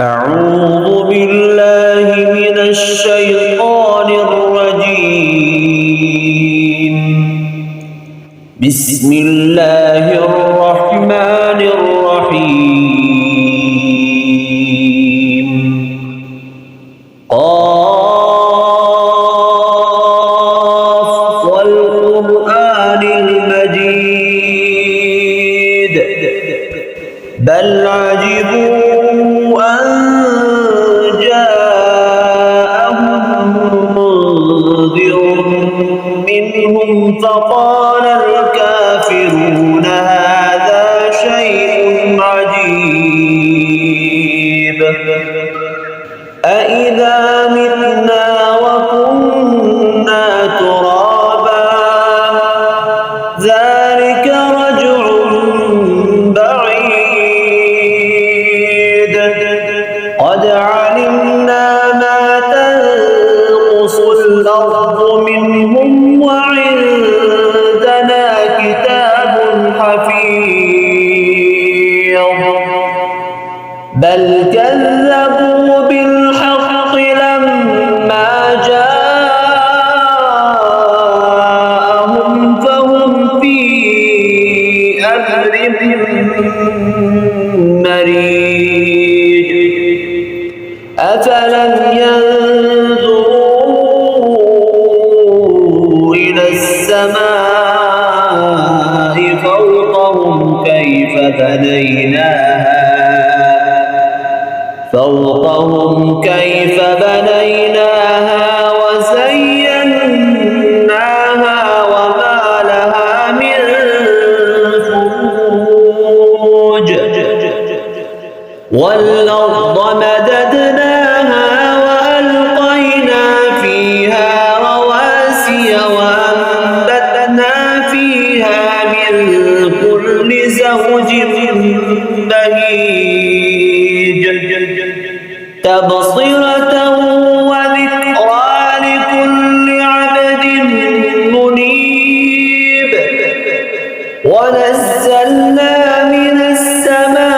أعوذ بالله من الشيطان الرجيم. بسم الله الرحمن الرحيم. قاف والقرآن المجيد بل عجبوا أن جاءهم منذر منهم فقال الكافرون هذا شيء عجيب أإذا متنا وكنا ترابا ذلك رجع بعيد قد علمنا ما تنقص الأرض منهم وعندنا كتاب حفيظ بل كذبوا بالحق لما جاءهم فهم في أمر مريج أفلم ينظروا إلى السماء فوقهم كيف بنيناها وزيناها وما لها من فروج والأرض مددناها وألقينا فيها رواسي وأنبتنا فيها من كل زوج بهيج تبصرة وذكرى لكل عبد منيب ونزلنا من السماء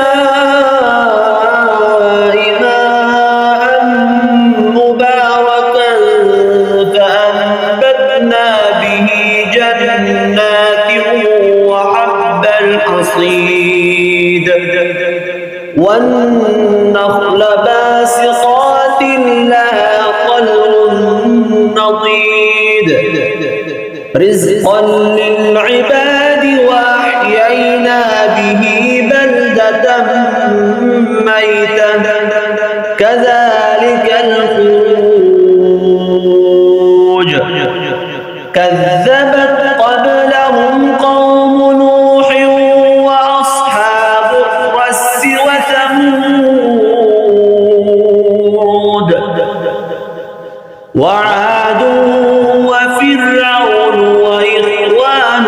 ماء مباركا فأنبتنا به جنات وحب الحصيد والنخل باسقات لها طلع نضيد رزقا للعباد وأحيينا به بلدة ميتا كذلك الخروج كذبت قبلهم قوم نوح وأصحاب الرس وثمود وعاد وفرعون وإخوان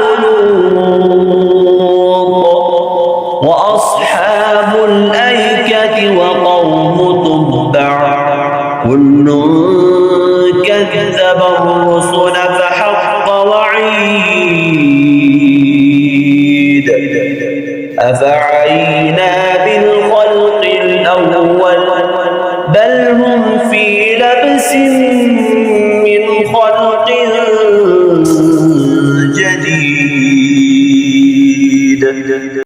لوط وأصحاب الأيكة وقوم تبع كل كذب الرسل فحق وعيد أفعينا بالخلق الأول بل هم في لبس من خلق